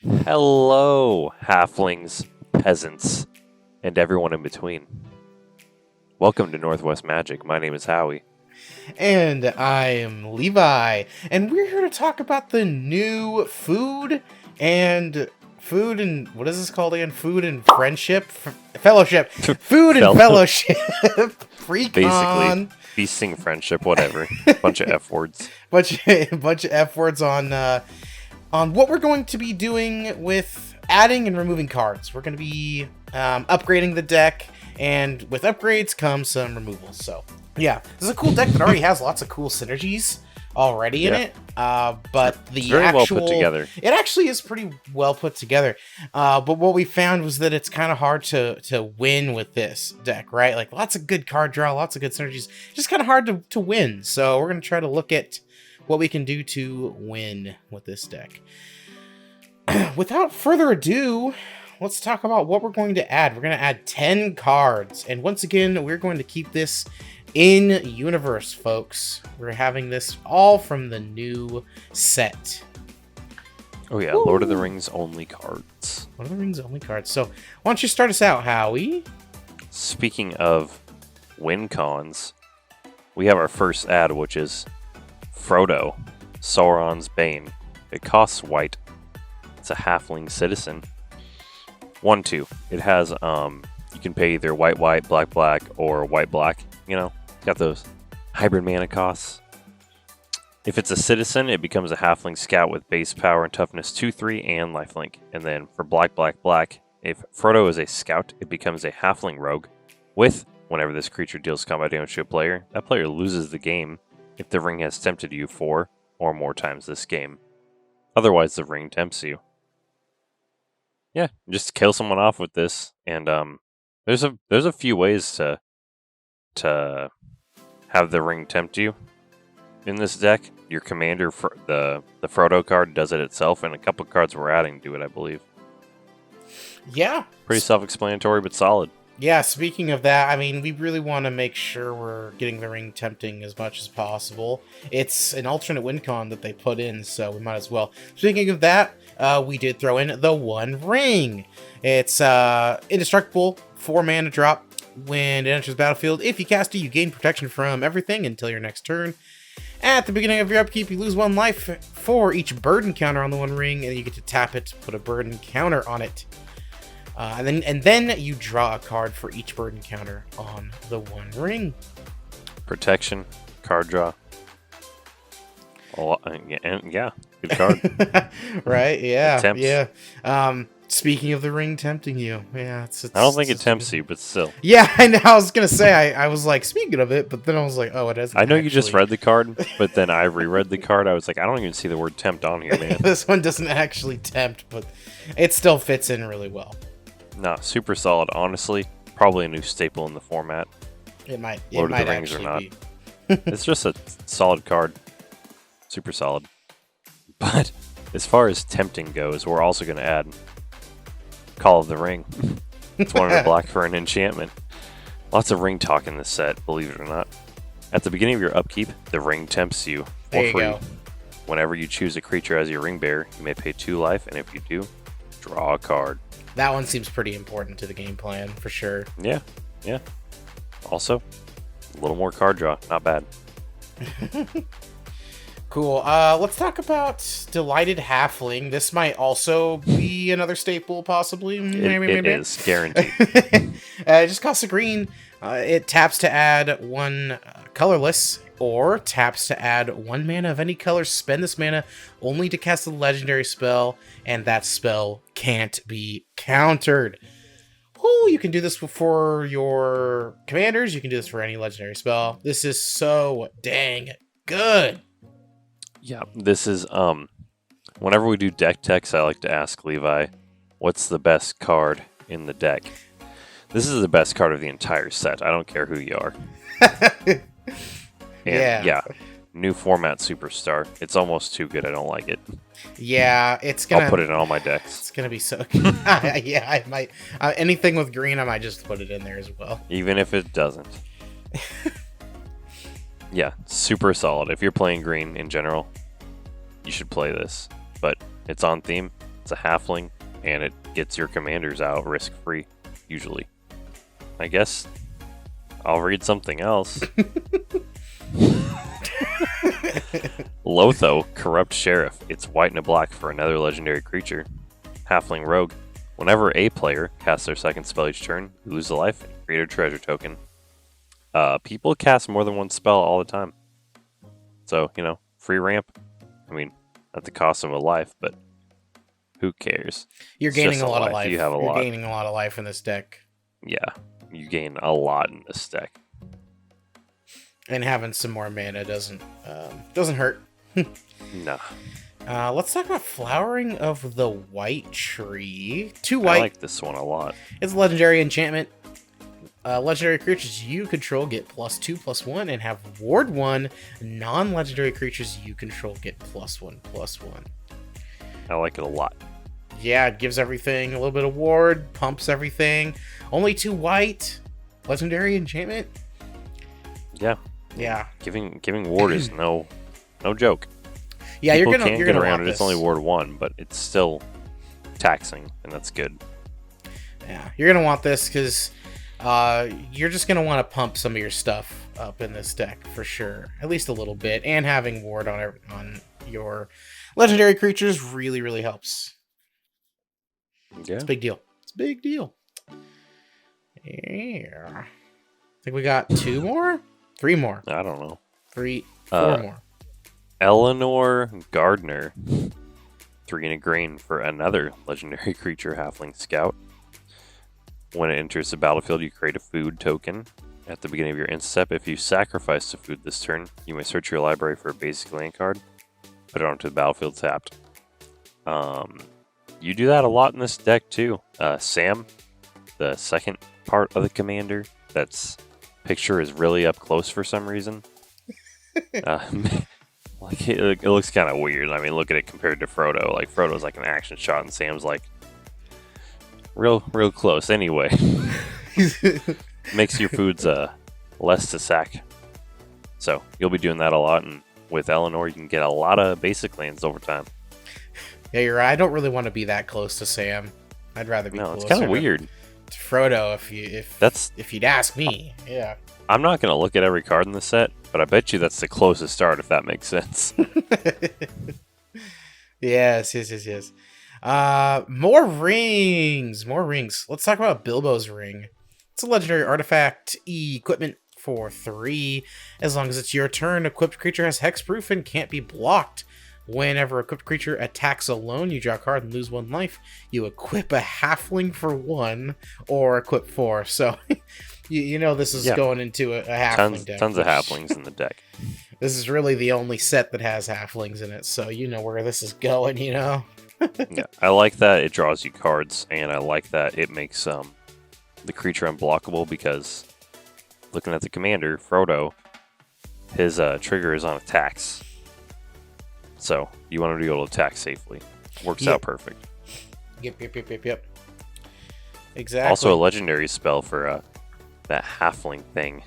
Hello, halflings, peasants, and everyone in between. Welcome to Northwest Magic. My name is Howie. And I am Levi, and we're here to talk about the new food and what is this called again? Food and friendship, fellowship, food and Fellow, fellowship, basically, Precon, feasting friendship, whatever. Bunch of F words. bunch of F words on what we're going to be doing with adding and removing cards. We're going to be upgrading the deck, and with upgrades comes some removals. So yeah, this is a cool deck that already has lots of cool synergies already in Yeah. it. But the It's very actual, well put together. it actually is pretty well put together. But what we found was that it's kind of hard to win with this deck, right? Like lots of good card draw, lots of good synergies, just kind of hard to win. So we're gonna try to look at what we can do to win with this deck. Without further ado, let's talk about what we're going to add. We're going to add 10 cards. And once again, we're going to keep this in universe, folks. We're having this all from the new set. Oh yeah, Woo! Lord of the Rings only cards. One of the Rings only cards. So why don't you start us out, Howie? Speaking of win cons, we have our first ad, which is Frodo, Sauron's Bane. It costs white. It's a halfling citizen. 1/2. It has you can pay either white black or white black. You know, got those hybrid mana costs. If it's a citizen, it becomes a halfling scout with base power and toughness 2/3 and lifelink. And then for black, if Frodo is a scout, it becomes a halfling rogue with whenever this creature deals combat damage to a player, that player loses the game if the ring has tempted you 4 or more times this game. Otherwise, the ring tempts you. Yeah, just kill someone off with this, and there's a few ways to have the ring tempt you in this deck. Your commander, the Frodo card, does it itself, and a couple cards we're adding do it, I believe. Yeah. Pretty self-explanatory, but solid. Yeah, speaking of that, I mean, we really want to make sure we're getting the ring tempting as much as possible. It's an alternate win con that they put in, so we might as well. Speaking of that, we did throw in the One Ring. It's indestructible, 4 mana drop. When it enters the battlefield, if you cast it, you gain protection from everything until your next turn. At the beginning of your upkeep, you lose 1 life for each burden counter on the One Ring, and you get to tap it to put a burden counter on it. And then you draw a card for each burden counter on the One Ring. Protection, card draw. Yeah, good card. Right? Yeah. Attempts. Yeah. Speaking of the ring tempting you, yeah, it's I don't think it tempts you, but still. Yeah, I know. I was gonna say I was like speaking of it, but then I was like, oh, it doesn't. I know you just actually- read the card, but then I reread the card. I was like, I don't even see the word tempt on here, man. This one doesn't actually tempt, but it still fits in really well. Nah, super solid. Honestly, probably a new staple in the format. It might. Lord it of the might Rings or actually not. be. It's just a solid card. Super solid. But as far as tempting goes, we're also going to add Call of the Ring. It's 1 of the black for an enchantment. Lots of ring talk in this set, believe it or not. At the beginning of your upkeep, the ring tempts you There for you free. go. Whenever you choose a creature as your ring bearer, you may pay 2 life, and if you do, draw a card. That one seems pretty important to the game plan for sure. Yeah. Also, a little more card draw. Not bad. Cool. Let's talk about Delighted Halfling. This might also be another staple, possibly. It is guaranteed. It just costs a green. It taps to add 1 colorless, or taps to add 1 mana of any color. Spend this mana only to cast a legendary spell, and that spell can't be countered. Oh, you can do this for your commanders. You can do this for any legendary spell. This is so dang good. Yeah, this is whenever we do deck techs, I like to ask Levi, what's the best card in the deck? This is the best card of the entire set. I don't care who you are. And Yeah. new format superstar. It's almost too good. I don't like it. Yeah, it's gonna. I'll put it in all my decks. It's gonna be so. Yeah, I might. Anything with green, I might just put it in there as well. Even if it doesn't. Yeah, super solid. If you're playing green in general, you should play this. But it's on theme. It's a halfling, and it gets your commanders out risk-free, usually. I guess I'll read something else. Lotho, Corrupt Sheriff. It's white and a black for another legendary creature. Halfling Rogue. Whenever a player casts their second spell each turn, you lose a life and create a treasure token. People cast more than one spell all the time. So, free ramp. I mean, at the cost of a life, but who cares? You're gaining a lot of life. You have You're gaining a lot of life in this deck. Yeah, you gain a lot in this deck. And having some more mana doesn't hurt. Nah. Let's talk about Flowering of the White Tree. 2 white. I like this one a lot. It's a legendary enchantment. Legendary creatures you control get +2/+1 and have Ward 1. Non-legendary creatures you control get +1/+1. I like it a lot. Yeah, it gives everything a little bit of ward, pumps everything. Only 2 white. Legendary enchantment. Yeah. Yeah. Giving ward is no joke. Yeah, People you're gonna get around want it. this. It's only ward 1, but it's still taxing, and that's good. Yeah, you're gonna want this because you're just gonna want to pump some of your stuff up in this deck for sure, at least a little bit. And having ward on your legendary creatures really helps. Yeah, it's a big deal. It's a big deal. Yeah, I think we got 2 more, 3 more. I don't know. 4 more. Eleanor Gardner, 3 and a green for another legendary creature, Halfling Scout. When it enters the battlefield, you create a food token. At the beginning of your end step, if you sacrifice the food this turn, you may search your library for a basic land card, put it onto the battlefield tapped. You do that a lot in this deck too. Sam, the second part of the commander, that's picture is really up close for some reason. Like it looks kind of weird. I mean, look at it compared to Frodo. Like Frodo's like an action shot, and Sam's like real close. Anyway, makes your foods less to sack. So you'll be doing that a lot, and with Eleanor, you can get a lot of basic lands over time. Yeah, you're right. I don't really want to be that close to Sam. I'd rather be No, closer it's kind of weird. to Frodo if you'd ask me. Yeah. I'm not gonna look at every card in the set, but I bet you that's the closest start, if that makes sense. Yes. More rings. Let's talk about Bilbo's Ring. It's a legendary artifact equipment for 3. As long as it's your turn, equipped creature has hexproof and can't be blocked. Whenever a equipped creature attacks alone, you draw a card and lose 1 life. You equip a halfling for 1 or equip 4. So you know this is going into a halfling deck. Tons of halflings in the deck. This is really the only set that has halflings in it, so you know where this is going, Yeah, I like that it draws you cards, and I like that it makes the creature unblockable, because looking at the commander, Frodo, his trigger is on attacks. So you want him to be able to attack safely. Works out perfect. Yep. Exactly. Also a legendary spell for that halfling thing.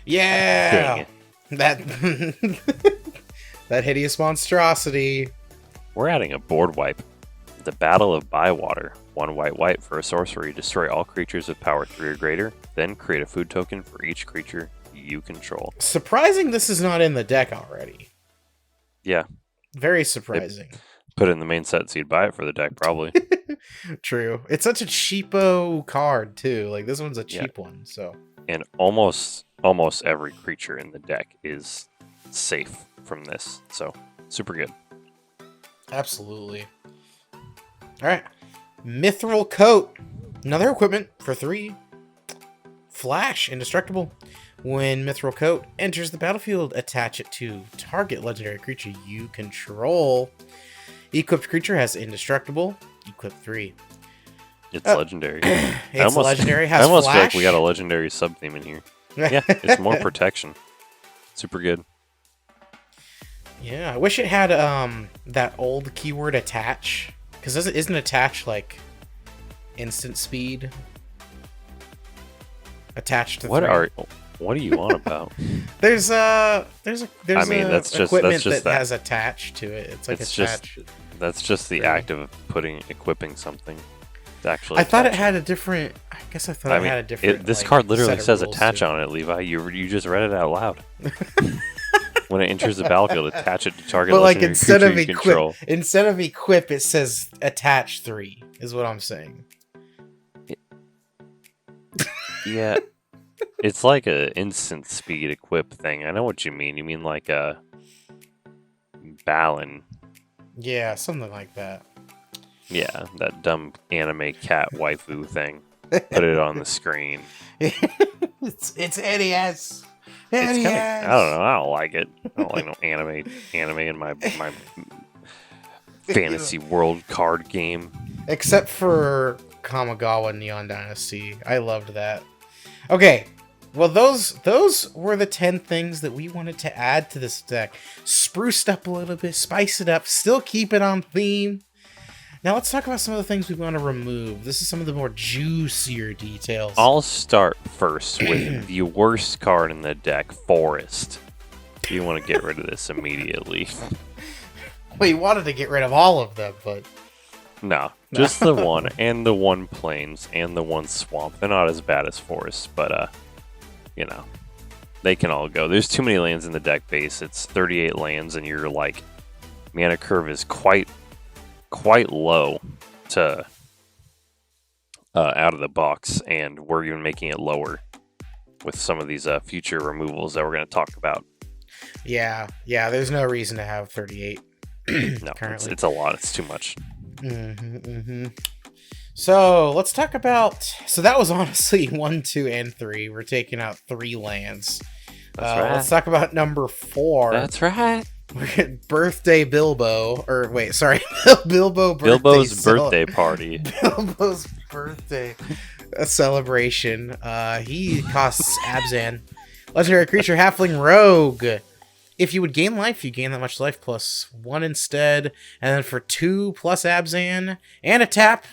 Yeah! That that hideous monstrosity. We're adding a board wipe. The Battle of Bywater. 1 white for a sorcery. Destroy all creatures with power 3 or greater. Then create a food token for each creature you control. Surprising this is not in the deck already. Yeah. Very surprising. Put it in the main set so you'd buy it for the deck, probably. True. It's such a cheapo card, too. Like, this one's a cheap one, so. And almost every creature in the deck is safe from this. So, super good. Absolutely. Alright. Mithril Coat. Another equipment for 3. Flash. Indestructible. When Mithril Coat enters the battlefield, attach it to target legendary creature you control. Equipped creature has Indestructible. Equip 3. It's legendary. It's legendary. Has I almost flash. feel like we got a legendary sub theme in here. Yeah, it's more protection. Super good. Yeah, I wish it had that old keyword attach, because isn't attach like instant speed attached to What are you on about? There's I mean, that's just equipment that. has attached to it. It's like it's attach. just That's just the Really? act of equipping something. It's actually. I thought it attaching. had a different. I guess I thought I it mean, had a different. this like, card literally set of says rules attach to it. on it, Levi. You just read it out loud. When it enters the battlefield, attach it to target But like legendary instead creature of you control. equip, it says attach 3. Is what I'm saying. Yeah, it's like a instant speed equip thing. I know what you mean. You mean like a Balin. Yeah, something like that. Yeah, that dumb anime cat waifu thing. Put it on the screen. it's NES. It's kind of. I don't know. I don't like it. I don't like no anime in my fantasy world card game. Except for Kamigawa Neon Dynasty. I loved that. Okay. Well, those were the 10 things that we wanted to add to this deck. Spruced up a little bit, spice it up, still keep it on theme. Now let's talk about some of the things we want to remove. This is some of the more juicier details. I'll start first with the worst card in the deck, Forest. You want to get rid of this immediately. Well, you wanted to get rid of all of them, but... No, just the one, and the one Plains, and the one Swamp. They're not as bad as Forest, but, you know, they can all go. There's too many lands in the deck base. It's 38 lands, and your, like, mana curve is quite low to out of the box, and we're even making it lower with some of these future removals that we're going to talk about. Yeah, there's no reason to have 38 No, currently. it's a lot. It's too much. So let's talk about. So that was honestly 1, 2, and 3. We're taking out 3 lands. That's right. Let's talk about number 4. That's right. Birthday Bilbo, or wait, sorry, Bilbo's birthday party. Bilbo's birthday celebration. He costs Abzan. Legendary creature, halfling rogue. If you would gain life, you gain that much life plus 1 instead. And then for 2 plus Abzan and a tap,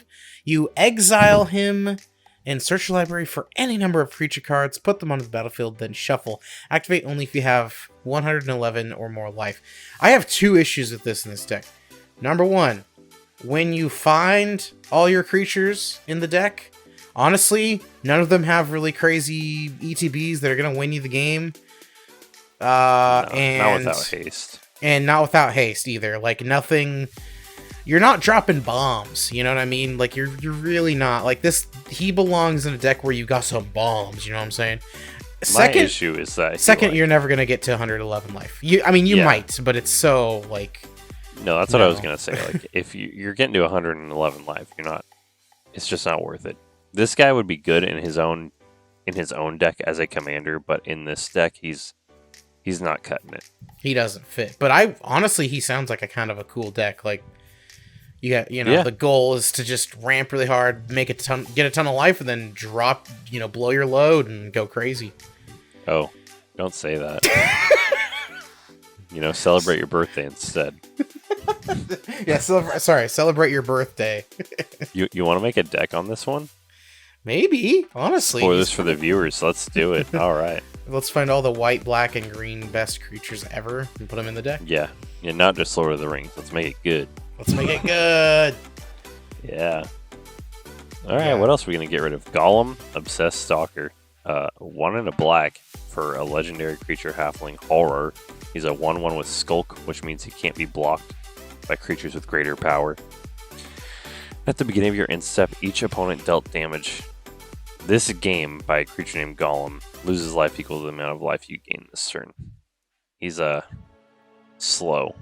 you exile him and search your library for any number of creature cards, put them onto the battlefield, then shuffle. Activate only if you have 111 or more life. I have 2 issues with this in this deck. Number 1, when you find all your creatures in the deck, honestly, none of them have really crazy ETBs that are going to win you the game. Not without haste. And not without haste either. Like, nothing... You're not dropping bombs, you know what I mean? Like, you're really not. Like, this... He belongs in a deck where you got some bombs, you know what I'm saying? My issue is that... You're never going to get to 111 life. You might, but it's so, like... No, that's what I was going to say. Like, if you're getting to 111 life, you're not... It's just not worth it. This guy would be good in his own deck as a commander, but in this deck, he's not cutting it. He doesn't fit. But honestly, he sounds like a kind of a cool deck. Like, the goal is to just ramp really hard, get a ton of life, and then drop, blow your load and go crazy. Oh, don't say that. Celebrate your birthday instead. Yeah, celebrate your birthday. You want to make a deck on this one? Maybe, honestly. Spoilers for the viewers. Let's do it. All right. Let's find all the white, black, and green best creatures ever and put them in the deck. Yeah, not just Lord of the Rings. Let's make it good. Let's make it good. Yeah. All right, what else are we going to get rid of? Golem, Obsessed Stalker. 1 and a black for a legendary creature halfling horror. He's a 1/1 with Skulk, which means he can't be blocked by creatures with greater power. At the beginning of your end step, each opponent dealt damage this game by a creature named Golem loses life equal to the amount of life you gain this turn. He's slow.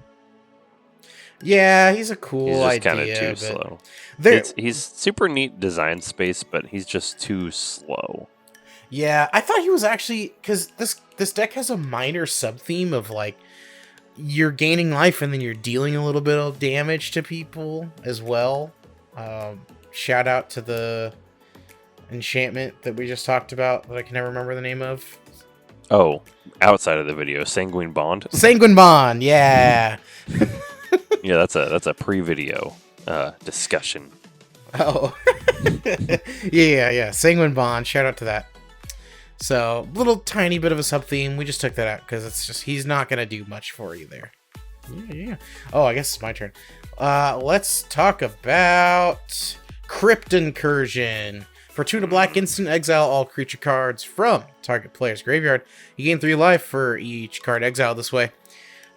Yeah, he's a cool idea. He's just kind of too slow. He's super neat design space, but he's just too slow. Yeah, I thought he was actually... Because this deck has a minor sub-theme of, like, you're gaining life and then you're dealing a little bit of damage to people as well. Shout out to the enchantment that we just talked about that I can never remember the name of. Oh, outside of the video, Sanguine Bond. Sanguine Bond, yeah. Yeah, that's a pre-video discussion. Oh, yeah. Sanguine Bond. Shout out to that. So, little tiny bit of a sub theme. We just took that out because it's just he's not gonna do much for you there. Yeah. Oh, I guess it's my turn. Let's talk about Crypt Incursion. For 2 to black, instant exile all creature cards from target player's graveyard. You gain 3 life for each card exiled this way.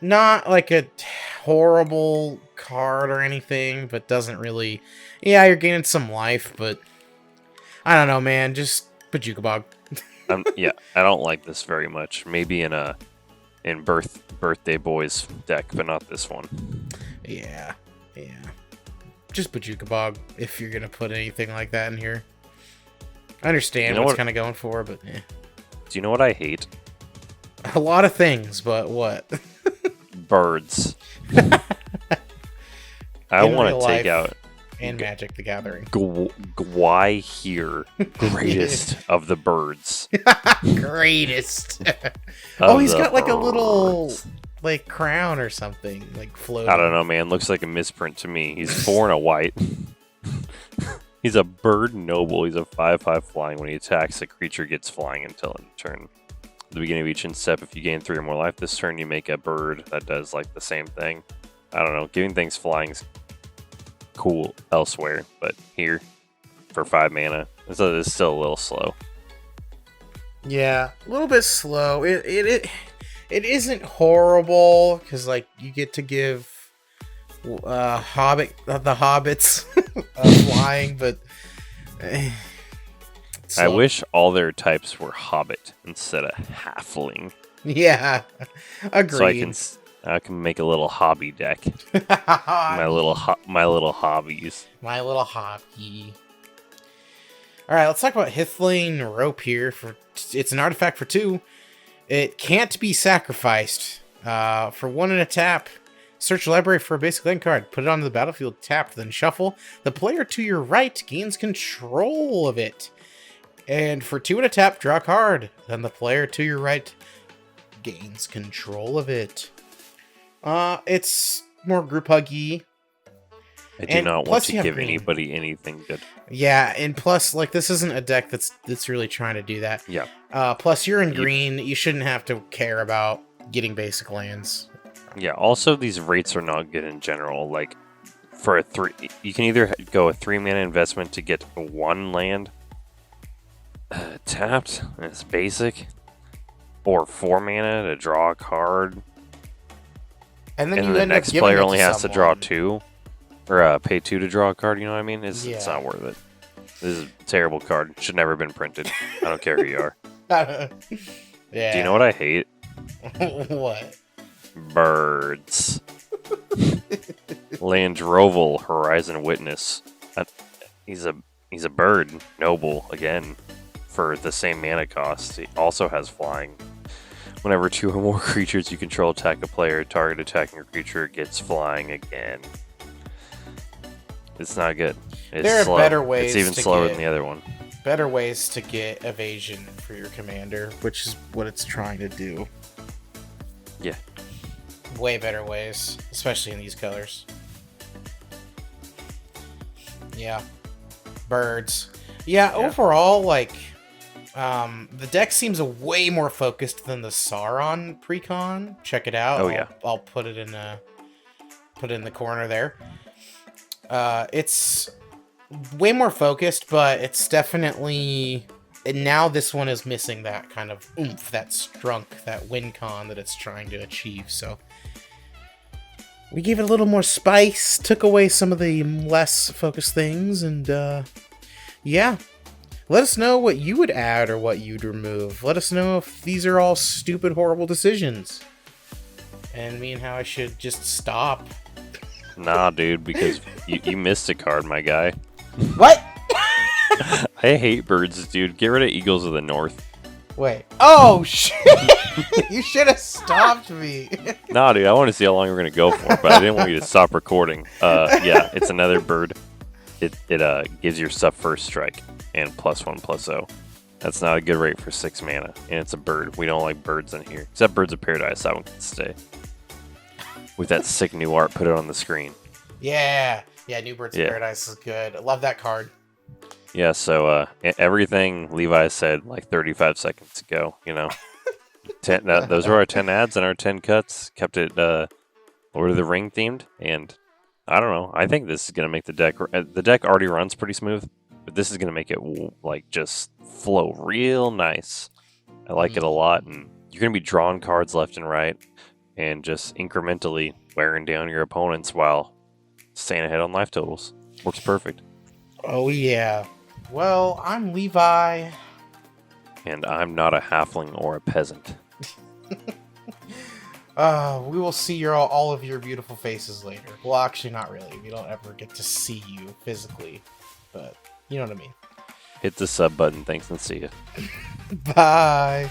Not like a horrible card or anything, but doesn't really... Yeah, you're gaining some life, but... I don't know, man. Just Bajuka Bog. Yeah, I don't like this very much. Maybe in Birthday Boys deck, but not this one. Yeah. Just Bajuka Bog, if you're gonna put anything like that in here. I understand what it's kind of going for, but eh. Do you know what I hate? A lot of things, but what? Birds. I want to take out... And Magic the Gathering. Why here? Greatest of the birds. Greatest. Oh, he's got like a little like crown or something, like floating. I don't know, man. Looks like a misprint to me. He's 4 and a white. He's a bird noble. He's a 5/5 flying. When he attacks, a creature gets flying until end turn. At the beginning of each step, if you gain 3 or more life this turn, you make a bird that does like the same thing. I don't know. Giving things flying's cool elsewhere, but here for 5 mana, it's still a little slow. Yeah, a little bit slow. It isn't horrible because like you get to give the hobbits flying, but I wish all their types were hobbit instead of halfling. Yeah, agreed. So I can make a little hobby deck. my little hobbies. My little hobby. All right, let's talk about Hithling Rope here. It's an artifact for 2. It can't be sacrificed. For 1 and a tap, search your library for a basic land card. Put it onto the battlefield tapped, then shuffle. The player to your right gains control of it. And for 2 and a tap, draw a card. Then the player to your right gains control of it. It's more group huggy. I do not want to give anybody anything good. Yeah, and plus, like, this isn't a deck that's really trying to do that. Yeah. Plus, you're in green. You shouldn't have to care about getting basic lands. Yeah. Also, these rates are not good in general. Like, for a 3, you can either go a 3 mana investment to get 1 land tapped, and it's basic, or 4 mana to draw a card. And then the next player only has to draw 2, or pay 2 to draw a card. You know what I mean? It's not worth it. This is a terrible card. Should never have been printed. I don't care who you are. Yeah. Do you know what I hate? What? Birds. Landroval Horizon Witness. He's a bird noble again for the same mana cost. He also has flying. Whenever 2 or more creatures you control attack a player, target attacking a creature gets flying again. It's not good. It's slow. There are better ways. It's even slower than the other one. Better ways to get evasion for your commander, which is what it's trying to do. Yeah. Way better ways, especially in these colors. Yeah. Birds. Yeah, overall, like, the deck seems way more focused than the Sauron Precon. Check it out. Oh, I'll put it in the corner there. It's way more focused, but it's definitely... And now this one is missing that kind of oomph, that strunk, that win con that it's trying to achieve, so... We gave it a little more spice, took away some of the less focused things, and, yeah. Let us know what you would add or what you'd remove. Let us know if these are all stupid, horrible decisions. And me and how I should just stop. Nah, dude, because you missed a card, my guy. What? I hate birds, dude. Get rid of Eagles of the North. Wait. Oh, shit! You should have stopped me. Nah, dude, I want to see how long we're going to go for, but I didn't want you to stop recording. Yeah, it's another bird. It gives your stuff first strike and +1/+0. That's not a good rate for 6 mana, and it's a bird. We don't like birds in here. Except Birds of Paradise, that one can stay. With that sick new art, put it on the screen. Yeah, New Birds of Paradise is good. I love that card. Yeah, so everything Levi said like 35 seconds ago, you know. Those were our 10 ads and our 10 cuts. Kept it Lord of the Ring themed, and I don't know. I think this is gonna make the deck. The deck already runs pretty smooth, but this is gonna make it like just flow real nice. I like it a lot, and you're gonna be drawing cards left and right, and just incrementally wearing down your opponents while staying ahead on life totals. Works perfect. Oh yeah. Well, I'm Levi. And I'm not a halfling or a peasant. We will see all of your beautiful faces later. Well, actually, not really. We don't ever get to see you physically, but you know what I mean. Hit the sub button. Thanks and see ya. Bye.